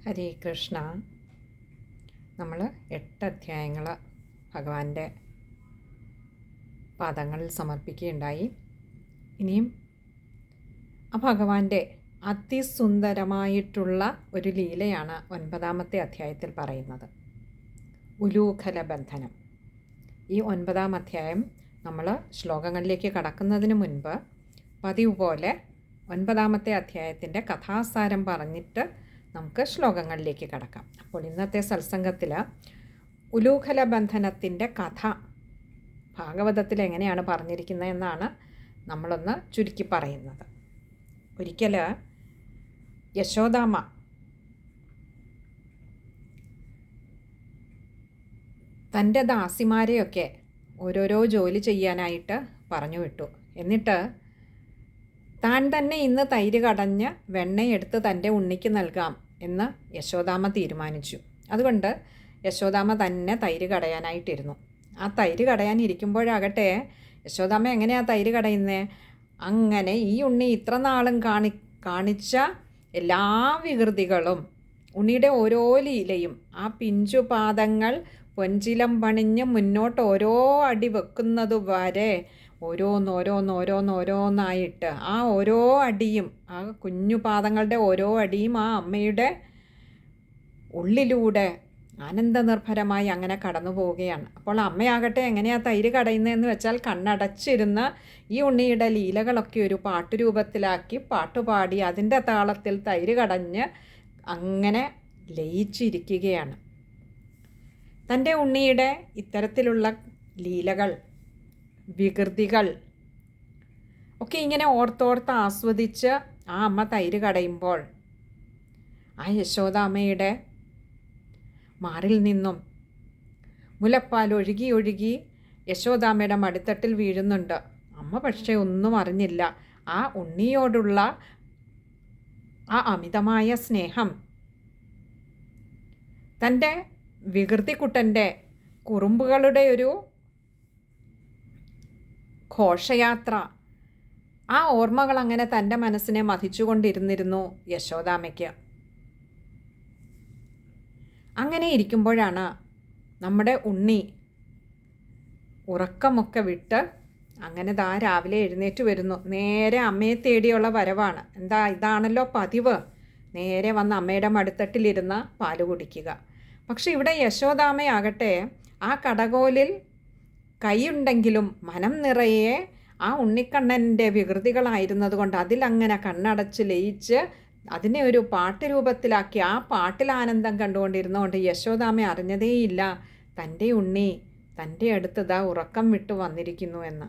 ഹരേ കൃഷ്ണ. നമ്മൾ 8 അധ്യായങ്ങൾ ഭഗവാന്റെ പാദങ്ങളിൽ സമർപ്പിക്കുകയുണ്ടായി. ഇനിയും ആ ഭഗവാന്റെ അതിസുന്ദരമായിട്ടുള്ള ഒരു ലീലയാണ് 9-ാമത്തെ അധ്യായത്തിൽ പറയുന്നത്, ഉലൂഖല ബന്ധനം. ഈ 9-ാം അധ്യായം നമ്മൾ ശ്ലോകങ്ങളിലേക്ക് കടക്കുന്നതിന് മുൻപ് പതിവ് പോലെ 9-ാമത്തെ അധ്യായത്തിൻ്റെ കഥാസാരം പറഞ്ഞിട്ട് നമുക്ക് ശ്ലോകങ്ങളിലേക്ക് കടക്കാം. അപ്പോൾ ഇന്നത്തെ സത്സംഗത്തിൽ ഉലൂഖല ബന്ധനത്തിൻ്റെ കഥ ഭാഗവതത്തിൽ എങ്ങനെയാണ് പറഞ്ഞിരിക്കുന്നത് എന്നാണ് നമ്മളൊന്ന് ചുരുക്കി പറയുന്നത്. ഒരിക്കൽ യശോദാമ്മ തൻ്റെ ദാസിമാരെയൊക്കെ ഓരോരോ ജോലി ചെയ്യാനായിട്ട് പറഞ്ഞു വിട്ടു. എന്നിട്ട് താൻ തന്നെ ഇന്ന് തൈര് കടഞ്ഞ് വെണ്ണയെടുത്ത് തൻ്റെ ഉണ്ണിക്ക് നൽകാം എന്ന് യശോദാമ്മ തീരുമാനിച്ചു. അതുകൊണ്ട് യശോദാമ്മ തന്നെ തൈര് കടയാനായിട്ടിരുന്നു. ആ തൈര് കടയാനിരിക്കുമ്പോഴാകട്ടെ യശോദാമ്മ എങ്ങനെയാണ് തൈര് കടയുന്നത്? അങ്ങനെ ഈ ഉണ്ണി ഇത്ര നാളും കാണിച്ച എല്ലാ വികൃതികളും, ഉണ്ണിയുടെ ഓരോ ലീലയും, ആ പിഞ്ചുപാദങ്ങൾ പൊഞ്ചിലം പണിഞ്ഞ് മുന്നോട്ട് ഓരോ അടി വെക്കുന്നത് വരെ ഓരോന്നോരോന്നായിട്ട് ആ ഓരോ അടിയും, ആ കുഞ്ഞു പാദങ്ങളുടെ ഓരോ അടിയും ആ അമ്മയുടെ ഉള്ളിലൂടെ ആനന്ദനിർഭരമായി അങ്ങനെ കടന്നു പോവുകയാണ്. അപ്പോൾ അമ്മയാകട്ടെ എങ്ങനെയാണ് തൈര് കടയുന്നതെന്ന് വെച്ചാൽ കണ്ണടച്ചിരുന്ന് ഈ ഉണ്ണിയുടെ ലീലകളൊക്കെ ഒരു പാട്ടുരൂപത്തിലാക്കി പാട്ടുപാടി അതിൻ്റെ താളത്തിൽ തൈര് കടഞ്ഞ് അങ്ങനെ ലയിച്ചിരിക്കുകയാണ്. തൻ്റെ ഉണ്ണിയുടെ ഇത്തരത്തിലുള്ള ലീലകൾ, വികൃതികൾ ഒക്കെ ഇങ്ങനെ ഓർത്തോർത്ത് ആസ്വദിച്ച് ആ അമ്മ തൈര് കടയുമ്പോൾ ആ യശോദാമ്മയുടെ മാറിൽ നിന്നും മുലപ്പാൽ ഒഴുകി ഒഴുകി യശോദാമ്മയുടെ മടിത്തട്ടിൽ വീഴുന്നുണ്ട്. അമ്മ പക്ഷേ ഒന്നും അറിഞ്ഞില്ല. ആ ഉണ്ണിയോടുള്ള ആ അമിതമായ സ്നേഹം, തൻ്റെ വികൃതിക്കുട്ടൻ്റെ കുറുമ്പുകളുടെ ഒരു ഘോഷയാത്ര, ആ ഓർമ്മകൾ അങ്ങനെ തൻ്റെ മനസ്സിനെ മഥിച്ചുകൊണ്ടിരുന്നിരുന്നു യശോദാമ്മയ്ക്ക്. അങ്ങനെ ഇരിക്കുമ്പോഴാണ് നമ്മുടെ ഉണ്ണി ഉറക്കമൊക്കെ വിട്ട് അങ്ങനെ രാവിലെ എഴുന്നേറ്റ് വരുന്നു. നേരെ അമ്മയെ തേടിയുള്ള വരവാണ്. ഇതാണല്ലോ പതിവ്, നേരെ വന്ന് അമ്മയുടെ മടിത്തട്ടിലിരുന്ന് പാല് കുടിക്കുക. പക്ഷെ ഇവിടെ യശോദാമ്മയാകട്ടെ ആ കടകോലിൽ കൈയുണ്ടെങ്കിലും മനം നിറയെ ആ ഉണ്ണിക്കണ്ണൻ്റെ വികൃതികളായിരുന്നത് കൊണ്ട് അതിലങ്ങനെ കണ്ണടച്ച് ലയിച്ച് അതിനെ ഒരു പാട്ട് രൂപത്തിലാക്കി ആ പാട്ടിൽ ആനന്ദം കണ്ടുകൊണ്ടിരുന്നുകൊണ്ട് യശോദാമ്മ അറിഞ്ഞതേയില്ല തൻ്റെ ഉണ്ണി തൻ്റെ അടുത്ത് ഉറക്കം വിട്ടു വന്നിരിക്കുന്നു എന്ന്.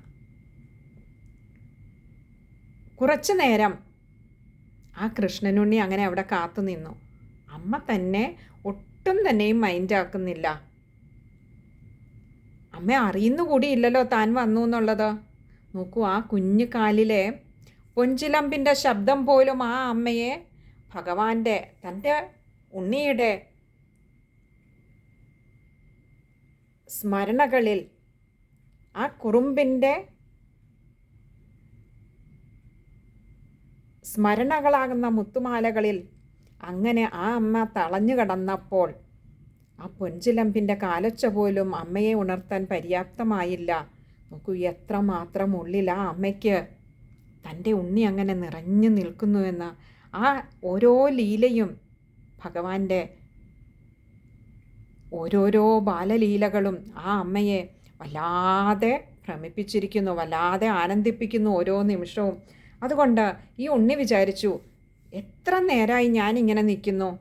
കുറച്ചു നേരം ആ കൃഷ്ണനുണ്ണി അങ്ങനെ അവിടെ കാത്തു നിന്നു. അമ്മ തന്നെ ഒട്ടും തന്നെയും മൈൻഡാക്കുന്നില്ല. അമ്മ അറിയുന്നുകൂടിയില്ലല്ലോ താൻ വന്നു എന്നുള്ളത്. നോക്കൂ, ആ കുഞ്ഞു കാലിലെ പൊഞ്ചിലമ്പിൻ്റെ ശബ്ദം പോലും ആ അമ്മയെ ഭഗവാന്റെ, തൻ്റെ ഉണ്ണിയുടെ സ്മരണകളിൽ, ആ കുറുമ്പിൻ്റെ സ്മരണകളാകുന്ന മുത്തുമാലകളിൽ അങ്ങനെ ആ അമ്മ തളഞ്ഞു കിടന്നപ്പോൾ ആ പൊഞ്ചിലമ്പിൻ്റെ കാലൊച്ച പോലും അമ്മയെ ഉണർത്താൻ പര്യാപ്തമായില്ല. നോക്കൂ, എത്രമാത്രം ഉള്ളിൽ ആ അമ്മയ്ക്ക് തൻ്റെ ഉണ്ണി അങ്ങനെ നിറഞ്ഞു നിൽക്കുന്നുവെന്ന്. ആ ഓരോ ലീലയും, ഭഗവാന്റെ ഓരോരോ ബാലലീലകളും ആ അമ്മയെ വല്ലാതെ ഭ്രമിപ്പിച്ചിരിക്കുന്നു, വല്ലാതെ ആനന്ദിപ്പിക്കുന്നു ഓരോ നിമിഷവും. അതുകൊണ്ട് ഈ ഉണ്ണി വിചാരിച്ചു, എത്ര നേരമായി ഞാനിങ്ങനെ നിൽക്കുന്നു,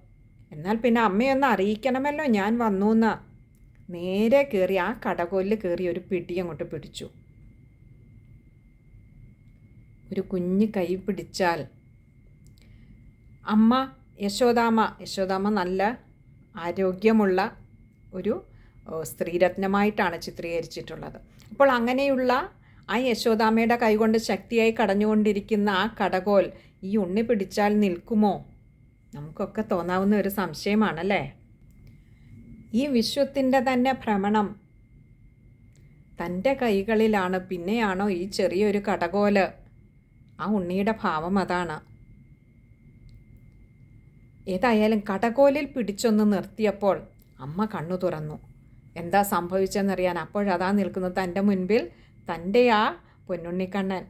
എന്നാൽ പിന്നെ അമ്മയൊന്ന് അറിയിക്കണമല്ലോ ഞാൻ വന്നു എന്ന്. നേരെ കയറി ആ കടകോലിൽ കയറി ഒരു പിടി അങ്ങോട്ട് പിടിച്ചു. ഒരു കുഞ്ഞ് കൈ പിടിച്ചാൽ അമ്മ യശോദാമ്മ നല്ല ആരോഗ്യമുള്ള ഒരു സ്ത്രീരത്നമായിട്ടാണ് ചിത്രീകരിച്ചിട്ടുള്ളത്. അപ്പോൾ അങ്ങനെയുള്ള ആ യശോദാമ്മയുടെ കൈകൊണ്ട് ശക്തിയായി കടഞ്ഞുകൊണ്ടിരിക്കുന്ന ആ കടകോൽ ഈ ഉണ്ണി പിടിച്ചാൽ നിൽക്കുമോ? നമുക്കൊക്കെ തോന്നാവുന്ന ഒരു സംശയമാണല്ലേ. ഈ വിശ്വത്തിൻ്റെ തന്നെ ഭ്രമണം തൻ്റെ കൈകളിലാണ്. പിന്നെയാണോ ഈ ചെറിയൊരു കടകോല്? ആ ഉണ്ണിയുടെ ഭാവം അതാണ്. ഏതായാലും കടകോലിൽ പിടിച്ചൊന്ന് നിർത്തിയപ്പോൾ അമ്മ കണ്ണു തുറന്നു. എന്താ സംഭവിച്ചെന്നറിയാൻ അപ്പോഴതാ നിൽക്കുന്നത് തൻ്റെ മുൻപിൽ തൻ്റെ ആ പൊന്നുണ്ണിക്കണ്ണൻ.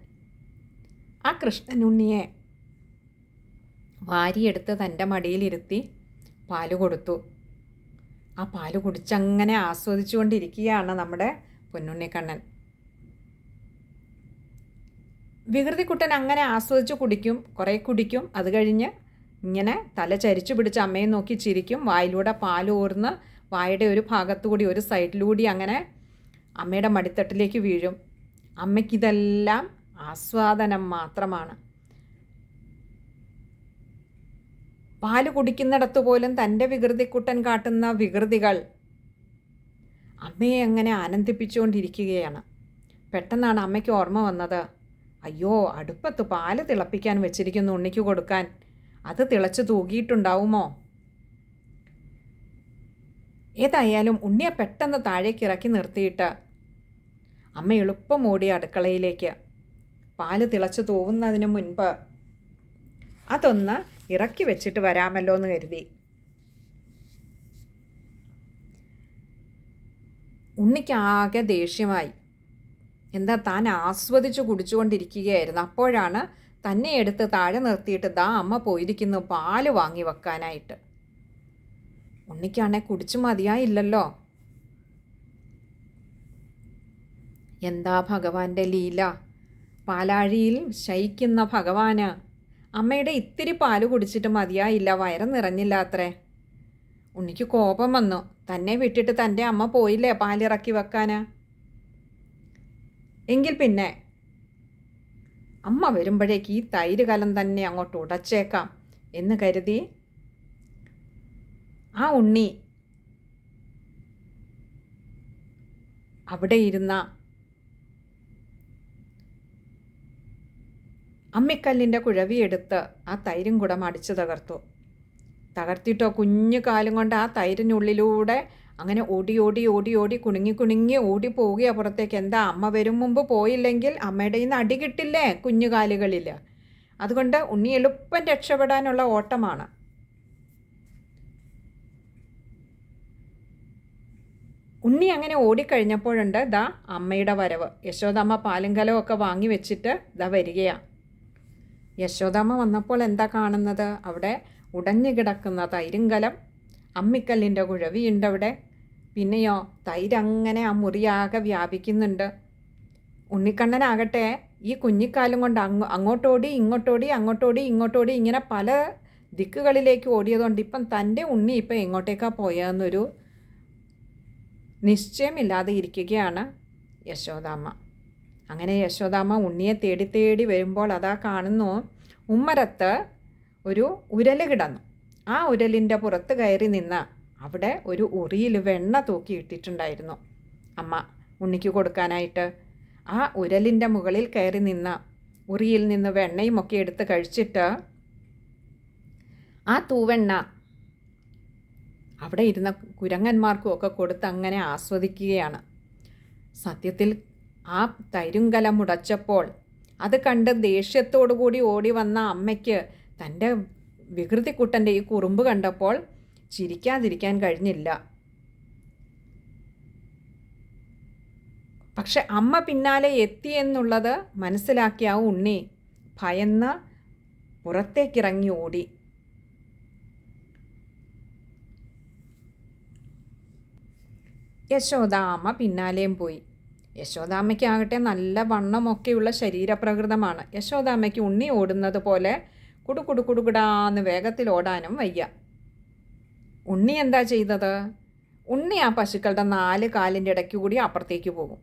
ആ കൃഷ്ണനുണ്ണിയെ വാരിയെടുത്ത് തൻ്റെ മടിയിലിരുത്തി പാല് കൊടുത്തു. ആ പാല് കുടിച്ചങ്ങനെ ആസ്വദിച്ചുകൊണ്ടിരിക്കുകയാണ് നമ്മുടെ പൊന്നുണ്ണിക്കണ്ണൻ. വികൃതിക്കുട്ടൻ അങ്ങനെ ആസ്വദിച്ച് കുടിക്കും, കുറേ കുടിക്കും. അത് കഴിഞ്ഞ് ഇങ്ങനെ തല ചരിച്ചു പിടിച്ച് അമ്മയെ നോക്കി ചിരിക്കും. വായിലൂടെ പാൽ ഊർന്ന് വായുടെ ഒരു ഭാഗത്തുകൂടി ഒരു സൈഡിലൂടി അങ്ങനെ അമ്മയുടെ മടിത്തട്ടിലേക്ക് വീഴും. അമ്മയ്ക്കിതെല്ലാം ആസ്വാദനം മാത്രമാണ്. പാല് കുടിക്കുന്നിടത്ത് പോലും തൻ്റെ വികൃതിക്കുട്ടൻ കാട്ടുന്ന വികൃതികൾ അമ്മയെ അങ്ങനെ ആനന്ദിപ്പിച്ചുകൊണ്ടിരിക്കുകയാണ്. പെട്ടെന്നാണ് അമ്മയ്ക്ക് ഓർമ്മ വന്നത്, അയ്യോ അടുപ്പത്ത് പാല് തിളപ്പിക്കാൻ വെച്ചിരിക്കുന്നു ഉണ്ണിക്ക് കൊടുക്കാൻ, അത് തിളച്ച് തൂകിയിട്ടുണ്ടാവുമോ? ഏതായാലും ഉണ്ണിയെ പെട്ടെന്ന് താഴേക്ക് ഇറക്കി നിർത്തിയിട്ട് അമ്മ എളുപ്പം ഓടി അടുക്കളയിലേക്ക്. പാല് തിളച്ച് തൂവുന്നതിന് മുൻപ് അതൊന്ന് ഇറക്കി വെച്ചിട്ട് വരാമല്ലോ എന്ന് കരുതി. ഉണ്ണിക്കാകെ ദേഷ്യമായി. എന്താ, താൻ ആസ്വദിച്ച് കുടിച്ചുകൊണ്ടിരിക്കുകയായിരുന്നു. അപ്പോഴാണ് തന്നെ എടുത്ത് താഴെ നിർത്തിയിട്ട് ദാ അമ്മ പോയിരിക്കുന്നു പാല് വാങ്ങി വെക്കാനായിട്ട്. ഉണ്ണിക്കാണെ കുടിച്ചു മതിയായില്ലല്ലോ. എന്താ ഭഗവാന്റെ ലീല! പാലാഴിയിൽ ശയിക്കുന്ന ഭഗവാന് അമ്മയുടെ ഇത്തിരി പാല് കുടിച്ചിട്ട് മതിയായില്ല, വയറ് നിറഞ്ഞില്ല അത്രേ. ഉണ്ണിക്ക് കോപം വന്നു. തന്നെ വിട്ടിട്ട് തൻ്റെ അമ്മ പോയില്ലേ പാലിറക്കി വെക്കാന്. എങ്കിൽ പിന്നെ അമ്മ വരുമ്പോഴേക്ക് ഈ തൈര് കലം തന്നെ അങ്ങോട്ട് ഉടച്ചേക്കാം എന്ന് കരുതി ആ ഉണ്ണി അവിടെ ഇരുന്ന അമ്മിക്കല്ലിൻ്റെ കുഴവിയെടുത്ത് ആ തൈരും കൂടെ മടിച്ചു തകർത്തിട്ടോ കുഞ്ഞു കാലും കൊണ്ട് ആ തൈരിനുള്ളിലൂടെ അങ്ങനെ ഓടി ഓടി ഓടി ഓടി കുണുങ്ങി കുണുങ്ങി ഓടി പോവുക പുറത്തേക്ക്. എന്താ, അമ്മ വരും മുമ്പ് പോയില്ലെങ്കിൽ അമ്മയുടെ നിന്ന് അടി കിട്ടില്ലേ കുഞ്ഞുകാലുകളിൽ. അതുകൊണ്ട് ഉണ്ണി എളുപ്പം രക്ഷപ്പെടാനുള്ള ഓട്ടമാണ്. ഉണ്ണി അങ്ങനെ ഓടിക്കഴിഞ്ഞപ്പോഴുണ്ട് ദാ അമ്മയുടെ വരവ്. യശോദാമ്മ പാലും കലവും ഒക്കെ വാങ്ങി വെച്ചിട്ട് ദാ വരികയാണ്. യശോദാമ്മ വന്നപ്പോൾ എന്താ കാണുന്നത്? അവിടെ ഉടഞ്ഞു കിടക്കുന്ന തൈരുങ്കലം, അമ്മിക്കല്ലിൻ്റെ കുഴവിയുണ്ട് അവിടെ. പിന്നെയോ തൈരങ്ങനെ ആ മുറിയാകെ വ്യാപിക്കുന്നുണ്ട്. ഉണ്ണിക്കണ്ണനാകട്ടെ ഈ കുഞ്ഞിക്കാലും കൊണ്ട് അങ്ങോട്ടോടി ഇങ്ങോട്ടോടി അങ്ങോട്ടോടി ഇങ്ങോട്ടോടി ഇങ്ങനെ പല ദിക്കുകളിലേക്ക് ഓടിയതുകൊണ്ട് ഇപ്പം തൻ്റെ ഉണ്ണി ഇപ്പം എങ്ങോട്ടേക്കാണ് പോയതെന്നൊരു നിശ്ചയമില്ലാതെ ഇരിക്കുകയാണ് യശോദാമ്മ. അങ്ങനെ യശോദാമ്മ ഉണ്ണിയെ തേടി തേടി വരുമ്പോൾ അതാ കാണുന്നു ഉമ്മരത്ത് ഒരു ഉരൽ കിടന്നു. ആ ഉരലിൻ്റെ പുറത്ത് കയറി നിന്ന് അവിടെ ഒരു ഉറിയിൽ വെണ്ണ തൂക്കിയിട്ടിട്ടുണ്ടായിരുന്നു അമ്മ ഉണ്ണിക്ക് കൊടുക്കാനായിട്ട്. ആ ഉരലിൻ്റെ മുകളിൽ കയറി നിന്ന് ഉറിയിൽ നിന്ന് വെണ്ണയും ഒക്കെ എടുത്ത് കഴിച്ചിട്ട് ആ തൂവെണ്ണ അവിടെ ഇരുന്ന കുരങ്ങന്മാർക്കും ഒക്കെ കൊടുത്ത് അങ്ങനെ ആസ്വദിക്കുകയാണ്. സത്യത്തിൽ ആ തൈരുങ്കലം മുടച്ചപ്പോൾ അത് കണ്ട് ദേഷ്യത്തോടു കൂടി ഓടി വന്ന അമ്മയ്ക്ക് തൻ്റെ വികൃതിക്കുട്ടൻ്റെ ഈ കുറുമ്പ് കണ്ടപ്പോൾ ചിരിക്കാതിരിക്കാൻ കഴിഞ്ഞില്ല. പക്ഷെ അമ്മ പിന്നാലെ എത്തിയെന്നുള്ളത് മനസ്സിലാക്കിയ ആ ഉണ്ണി ഭയന്ന് പുറത്തേക്കിറങ്ങി ഓടി. യശോദാമ്മ പിന്നാലെയും പോയി. യശോദാമ്മയ്ക്കാകട്ടെ നല്ല വണ്ണമൊക്കെയുള്ള ശരീരപ്രകൃതമാണ്. യശോദാമ്മയ്ക്ക് ഉണ്ണി ഓടുന്നത് പോലെ കുടുകുടുകുടുകുടാന്ന് വേഗത്തിൽ ഓടാനും വയ്യ. ഉണ്ണി എന്താ ചെയ്തത്? ഉണ്ണി ആ പശുക്കളുടെ 4 കാലിൻ്റെ ഇടയ്ക്ക് കൂടി അപ്പുറത്തേക്ക് പോകും.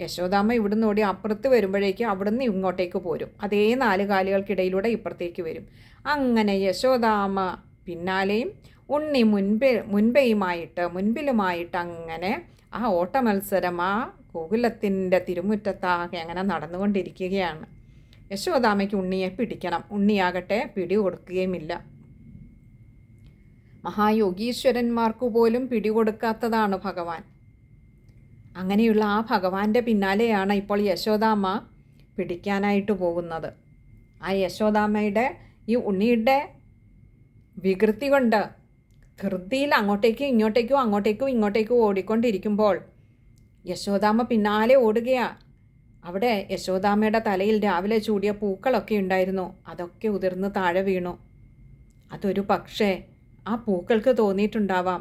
യശോദാമ്മ ഇവിടുന്ന് ഓടി അപ്പുറത്ത് വരുമ്പോഴേക്ക് അവിടുന്ന് ഇങ്ങോട്ടേക്ക് പോരും. അതേ 4 കാലുകൾക്കിടയിലൂടെ ഇപ്പുറത്തേക്ക് വരും. അങ്ങനെ യശോദാമ്മ പിന്നാലെയും ഉണ്ണി മുൻപിലുമായിട്ട് അങ്ങനെ ആ ഓട്ടമത്സരം ആ ഗോകുലത്തിൻ്റെ തിരുമുറ്റത്താകെ അങ്ങനെ നടന്നുകൊണ്ടിരിക്കുകയാണ്. യശോദാമ്മയ്ക്ക് ഉണ്ണിയെ പിടിക്കണം. ഉണ്ണിയാകട്ടെ പിടി കൊടുക്കുകയുമില്ല. മഹായോഗീശ്വരന്മാർക്കു പോലും പിടികൊടുക്കാത്തതാണ് ഭഗവാൻ. അങ്ങനെയുള്ള ആ ഭഗവാന്റെ പിന്നാലെയാണ് ഇപ്പോൾ യശോദാമ്മ പിടിക്കാനായിട്ട് പോകുന്നത്. ആ യശോദാമ്മയുടെ ഈ ഉണ്ണിയുടെ വികൃതി കൊണ്ട് ധൃതിയിൽ അങ്ങോട്ടേക്കും ഇങ്ങോട്ടേക്കും ഓടിക്കൊണ്ടിരിക്കുമ്പോൾ യശോദാമ്മ പിന്നാലെ ഓടുകയാ. അവിടെ യശോദാമ്മയുടെ തലയിൽ രാവിലെ ചൂടിയ പൂക്കളൊക്കെ ഉണ്ടായിരുന്നു. അതൊക്കെ ഉതിർന്ന് താഴെ വീണു. അതൊരു പക്ഷേ ആ പൂക്കൾക്ക് തോന്നിയിട്ടുണ്ടാവാം,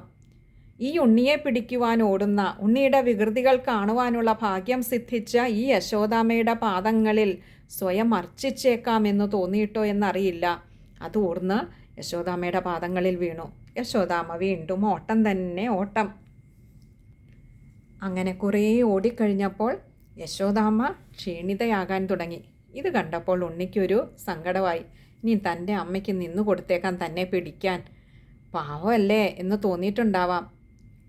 ഈ ഉണ്ണിയെ പിടിക്കുവാൻ ഓടുന്ന, ഉണ്ണിയുടെ വികൃതികൾ കാണുവാനുള്ള ഭാഗ്യം സിദ്ധിച്ച ഈ യശോദാമ്മയുടെ പാദങ്ങളിൽ സ്വയം അർച്ചിച്ചേക്കാമെന്ന് തോന്നിയിട്ടോ എന്നറിയില്ല. അത് ഊർന്ന് യശോദാമ്മയുടെ പാദങ്ങളിൽ വീണു. യശോദാമ്മ വീണ്ടും ഓട്ടം തന്നെ ഓട്ടം. അങ്ങനെ കുറേ ഓടിക്കഴിഞ്ഞപ്പോൾ യശോദാമ്മ ക്ഷീണിതയാകാൻ തുടങ്ങി. ഇത് കണ്ടപ്പോൾ ഉണ്ണിക്കൊരു സങ്കടമായി. ഇനി തൻ്റെ അമ്മയ്ക്ക് നിന്നു കൊടുത്തേക്കാൻ തന്നെ പിടിക്കാൻ. പാവമല്ലേ എന്ന് തോന്നിയിട്ടുണ്ടാവാം.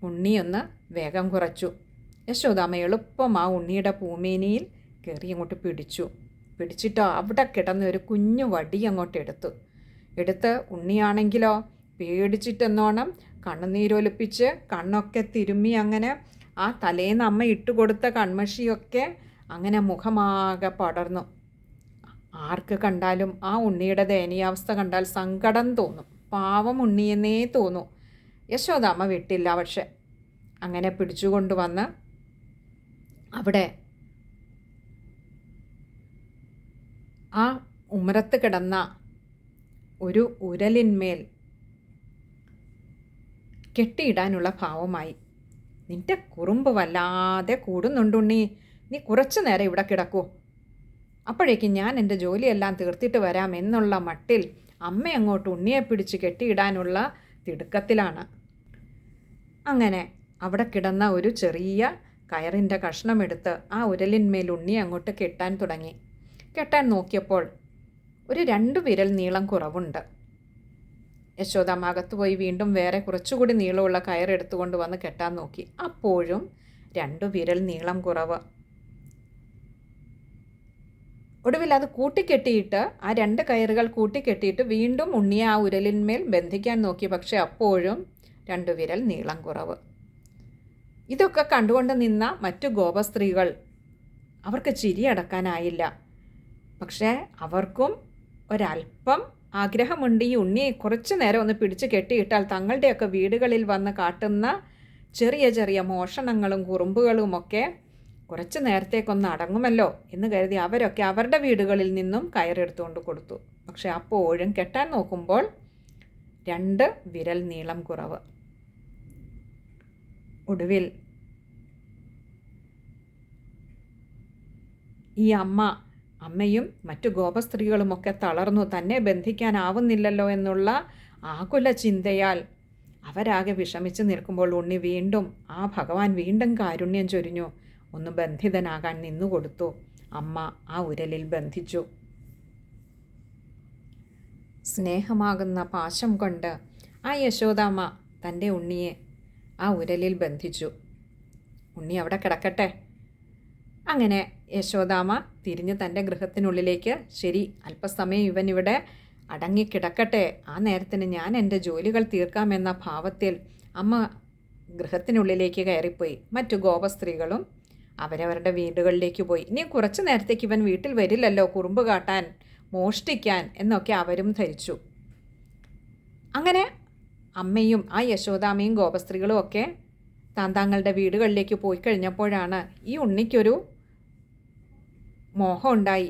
ഉണ്ണിയൊന്ന് വേഗം കുറച്ചു. യശോദാമ്മ എളുപ്പം ആ ഉണ്ണിയുടെ പൂമേനിയിൽ കയറി അങ്ങോട്ട് പിടിച്ചിട്ടോ അവിടെ കിടന്ന ഒരു കുഞ്ഞു വടി അങ്ങോട്ട് എടുത്ത് ഉണ്ണിയാണെങ്കിലോ പേടിച്ചിട്ടെന്നോണം കണ്ണുനീരൊലിപ്പിച്ച് കണ്ണൊക്കെ തിരുമ്മി അങ്ങനെ ആ തലേന്ന് അമ്മ ഇട്ടുകൊടുത്ത കൺമഷിയൊക്കെ അങ്ങനെ മുഖമാകെ പടർന്നു. ആർക്ക് കണ്ടാലും ആ ഉണ്ണിയുടെ ദയനീയാവസ്ഥ കണ്ടാൽ സങ്കടം തോന്നും. പാവം ഉണ്ണിയെന്നേ തോന്നും. യശോദാമ്മ വിട്ടില്ല. പക്ഷെ അങ്ങനെ പിടിച്ചുകൊണ്ടുവന്ന് അവിടെ ആ ഉമ്മറത്ത് കിടന്ന ഒരു ഉരലിന്മേൽ കെട്ടിയിടാനുള്ള ഭാവമായി. നിന്റെ കുറുമ്പ് വല്ലാതെ കൂടുന്നുണ്ടുണ്ണി, നീ കുറച്ചു നേരം ഇവിടെ കിടക്കൂ, അപ്പോഴേക്കും ഞാൻ എൻ്റെ ജോലിയെല്ലാം തീർത്തിട്ട് വരാം എന്നുള്ള മട്ടിൽ അമ്മ അങ്ങോട്ട് ഉണ്ണിയെ പിടിച്ച് കെട്ടിയിടാനുള്ള തിടുക്കത്തിലാണ്. അങ്ങനെ അവിടെ കിടന്ന ഒരു ചെറിയ കയറിൻ്റെ കഷ്ണമെടുത്ത് ആ ഉരലിന്മേൽ ഉണ്ണി അങ്ങോട്ട് കെട്ടാൻ തുടങ്ങി. കെട്ടാൻ നോക്കിയപ്പോൾ ഒരു 2 വിരൽ നീളം കുറവുണ്ട്. യശോദാമ്മ അകത്ത് പോയി വീണ്ടും വേറെ കുറച്ചുകൂടി നീളമുള്ള കയറെടുത്തുകൊണ്ട് വന്ന് കെട്ടാൻ നോക്കി. അപ്പോഴും 2 വിരൽ നീളം കുറവ്. ഒടുവിൽ അത് കൂട്ടിക്കെട്ടിയിട്ട് ആ 2 കയറുകൾ കൂട്ടിക്കെട്ടിയിട്ട് വീണ്ടും ഉണ്ണിയെ ആ ഉരലിന്മേൽ ബന്ധിക്കാൻ നോക്കി. പക്ഷെ അപ്പോഴും 2 വിരൽ നീളം കുറവ്. ഇതൊക്കെ കണ്ടുകൊണ്ട് നിന്ന മറ്റു ഗോപസ്ത്രീകൾ അവർക്ക് ചിരി അടക്കാനായില്ല. പക്ഷേ അവർക്കും ഒരല്പം ആഗ്രഹമുണ്ട്, ഈ ഉണ്ണിയെ കുറച്ചു നേരം ഒന്ന് പിടിച്ച് കെട്ടിയിട്ടാൽ തങ്ങളുടെയൊക്കെ വീടുകളിൽ വന്ന് കാട്ടുന്ന ചെറിയ ചെറിയ മോഷണങ്ങളും കുറുമ്പുകളുമൊക്കെ കുറച്ച് നേരത്തേക്കൊന്ന് അടങ്ങുമല്ലോ എന്ന് കരുതി അവരൊക്കെ അവരുടെ വീടുകളിൽ നിന്നും കയറെടുത്തുകൊണ്ട് കൊടുത്തു. പക്ഷെ അപ്പോഴും കെട്ടാൻ നോക്കുമ്പോൾ 2 വിരൽ നീളം കുറവ്. ഒടുവിൽ ഈ അമ്മയും മറ്റു ഗോപസ്ത്രീകളുമൊക്കെ തളർന്നു. തന്നെ ബന്ധിക്കാനാവുന്നില്ലല്ലോ എന്നുള്ള ആകുല ചിന്തയാൽ അവരാകെ വിഷമിച്ച് നിൽക്കുമ്പോൾ ഉണ്ണി വീണ്ടും ആ ഭഗവാൻ വീണ്ടും കാരുണ്യം ചൊരിഞ്ഞു. ഒന്ന് ബന്ധിതനാകാൻ നിന്നുകൊടുത്തു. അമ്മ ആ ഉരലിൽ ബന്ധിച്ചു. സ്നേഹമാകുന്ന പാശം കൊണ്ട് ആ യശോദാമ്മ തൻ്റെ ഉണ്ണിയെ ആ ഉരലിൽ ബന്ധിച്ചു. ഉണ്ണി അവിടെ കിടക്കട്ടെ. അങ്ങനെ യശോദാമ്മ തിരിഞ്ഞ് തൻ്റെ ഗൃഹത്തിനുള്ളിലേക്ക്, ശരി അല്പസമയം ഇവനിവിടെ അടങ്ങിക്കിടക്കട്ടെ, ആ നേരത്തിന് ഞാൻ എൻ്റെ ജോലികൾ തീർക്കാമെന്ന ഭാവത്തിൽ അമ്മ ഗൃഹത്തിനുള്ളിലേക്ക് കയറിപ്പോയി. മറ്റു ഗോപസ്ത്രീകളും അവരവരുടെ വീടുകളിലേക്ക് പോയി. ഇനി കുറച്ചു നേരത്തേക്ക് ഇവൻ വീട്ടിൽ വരില്ലല്ലോ കുറുമ്പ് കാട്ടാൻ, മോഷ്ടിക്കാൻ എന്നൊക്കെ അവരും ധരിച്ചു. അങ്ങനെ അമ്മയും ആ യശോദാമ്മയും ഗോപസ്ത്രീകളും ഒക്കെ താന്താങ്ങളുടെ വീടുകളിലേക്ക് പോയി കഴിഞ്ഞപ്പോഴാണ് ഈ ഉണ്ണിക്കൊരു മോഹം ഉണ്ടായി.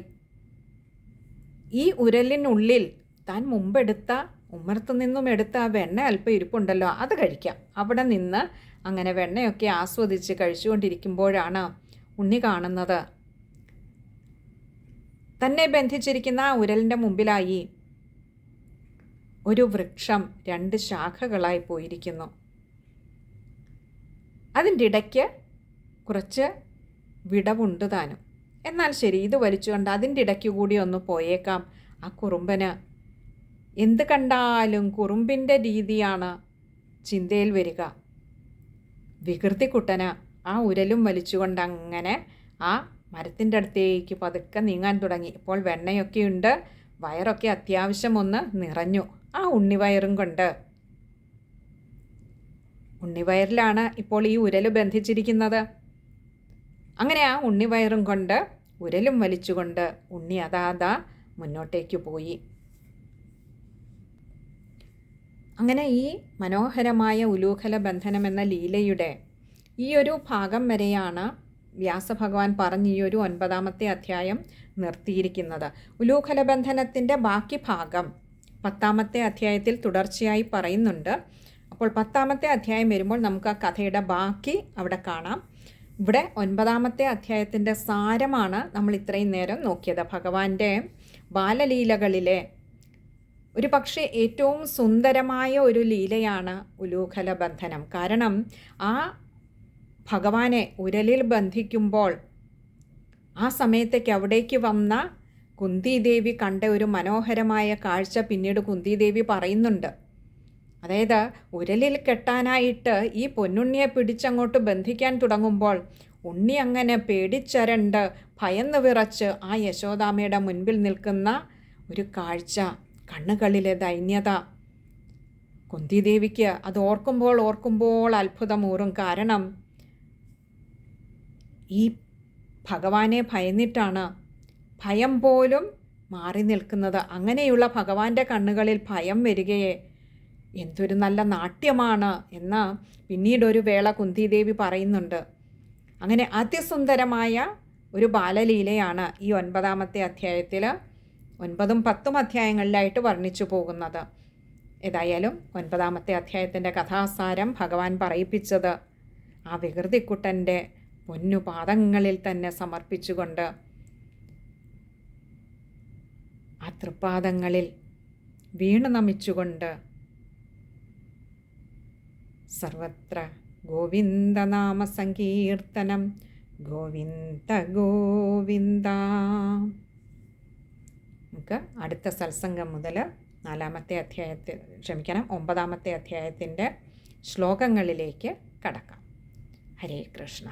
ഈ ഉരലിനുള്ളിൽ താൻ മുമ്പെടുത്ത ഉമ്മറത്തു നിന്നും എടുത്ത ആ വെണ്ണ അല്പം ഇരിപ്പുണ്ടല്ലോ, അത് കഴിക്കാം. അവിടെ നിന്ന് അങ്ങനെ വെണ്ണയൊക്കെ ആസ്വദിച്ച് കഴിച്ചുകൊണ്ടിരിക്കുമ്പോഴാണ് ഉണ്ണി കാണുന്നത് തന്നെ ബന്ധിച്ചിരിക്കുന്ന ആ ഉരലിൻ്റെ മുമ്പിലായി ഒരു വൃക്ഷം 2 ശാഖകളായി പോയിരിക്കുന്നു. അതിൻ്റെ ഇടയ്ക്ക് കുറച്ച് വിടവുണ്ട് താനും. എന്നാൽ ശരി, ഇത് വലിച്ചുകൊണ്ട് അതിൻ്റെ ഇടയ്ക്ക് കൂടി ഒന്ന് പോയേക്കാം. ആ കുറുമ്പന് എന്ത് കണ്ടാലും കുറുമ്പിൻ്റെ രീതിയാണ് ചിന്തയിൽ വരിക. വികൃതിക്കുട്ടന് ആ ഉരലും വലിച്ചുകൊണ്ട് അങ്ങനെ ആ മരത്തിൻ്റെ അടുത്തേക്ക് പതുക്കെ നീങ്ങാൻ തുടങ്ങി. ഇപ്പോൾ വെണ്ണയൊക്കെയുണ്ട്, വയറൊക്കെ അത്യാവശ്യം ഒന്ന് നിറഞ്ഞു. ആ ഉണ്ണിവയറും കൊണ്ട്, ഉണ്ണിവയറിലാണ് ഇപ്പോൾ ഈ ഉരല് ബന്ധിച്ചിരിക്കുന്നത്. അങ്ങനെ ആ ഉണ്ണിവയറും കൊണ്ട് ഉരലും വലിച്ചുകൊണ്ട് ഉണ്ണി അതാ മുന്നോട്ടേക്ക് പോയി. അങ്ങനെ ഈ മനോഹരമായ ഉലൂഖല ബന്ധനം എന്ന ലീലയുടെ ഈ ഒരു ഭാഗം വരെയാണ് വ്യാസഭഗവാൻ പറഞ്ഞ് ഈ ഒരു 9-ാമത്തെ അധ്യായം നിർത്തിയിരിക്കുന്നത്. ഉലൂഖല ബന്ധനത്തിൻ്റെ ബാക്കി ഭാഗം 10-ാമത്തെ അധ്യായത്തിൽ തുടർച്ചയായി പറയുന്നുണ്ട്. അപ്പോൾ 10-ാമത്തെ അധ്യായം വരുമ്പോൾ നമുക്ക് ആ കഥയുടെ ബാക്കി അവിടെ കാണാം. ഇവിടെ 9-ാമത്തെ അധ്യായത്തിൻ്റെ സാരമാണ് നമ്മൾ ഇത്രയും നേരം നോക്കിയത്. ഭഗവാന്റെ ബാലലീലകളിലെ ഒരു പക്ഷേ ഏറ്റവും സുന്ദരമായ ഒരു ലീലയാണ് ഉലൂഖല ബന്ധനം. കാരണം ആ ഭഗവാനെ ഉരലിൽ ബന്ധിക്കുമ്പോൾ ആ സമയത്തേക്ക് അവിടേക്ക് വന്ന കുന്തിദേവി കണ്ട ഒരു മനോഹരമായ കാഴ്ച പിന്നീട് കുന്തിദേവി പറയുന്നുണ്ട്. അതായത് ഉരലിൽ കെട്ടാനായിട്ട് ഈ പൊന്നുണ്ണിയെ പിടിച്ചങ്ങോട്ട് ബന്ധിക്കാൻ തുടങ്ങുമ്പോൾ ഉണ്ണി അങ്ങനെ പേടിച്ചരണ്ട് ഭയന്ന് വിറച്ച് ആ യശോദാമ്മയുടെ മുൻപിൽ നിൽക്കുന്ന ഒരു കാഴ്ച, കണ്ണുകളിലെ ദൈന്യത. കുന്തിദേവിക്ക് അത് ഓർക്കുമ്പോൾ അത്ഭുതമൂറും. കാരണം ഈ ഭഗവാനെ ഭയന്നിട്ടാണ് ഭയം പോലും മാറി നിൽക്കുന്നത്. അങ്ങനെയുള്ള ഭഗവാന്റെ കണ്ണുകളിൽ ഭയം വരികയെ എന്തൊരു നല്ല നാട്യമാണ് എന്ന് പിന്നീടൊരു വേള കുന്തിദേവി പറയുന്നുണ്ട്. അങ്ങനെ അതിസുന്ദരമായ ഒരു ബാലലീലയാണ് ഈ 9-ാമത്തെ അധ്യായത്തിൽ 9ഉം 10ഉം അധ്യായങ്ങളിലായിട്ട് വർണ്ണിച്ചു പോകുന്നത്. ഏതായാലും 9-ാമത്തെ അധ്യായത്തിൻ്റെ കഥാസാരം ഭഗവാൻ പറയിപ്പിച്ചത് ആ വികൃതിക്കുട്ടൻ്റെ പൊന്നുപാദങ്ങളിൽ തന്നെ സമർപ്പിച്ചുകൊണ്ട് ആ തൃപ്പാദങ്ങളിൽ വീണു നമിച്ചുകൊണ്ട് സർവത്ര ഗോവിന്ദനാമ സങ്കീർത്തനം ഗോവിന്ദ ഗോവിന്ദ. നമുക്ക് അടുത്ത സത്സംഗം മുതൽ 9-ാമത്തെ അധ്യായത്തിൻ്റെ ശ്ലോകങ്ങളിലേക്ക് കടക്കാം. ഹരേ കൃഷ്ണ.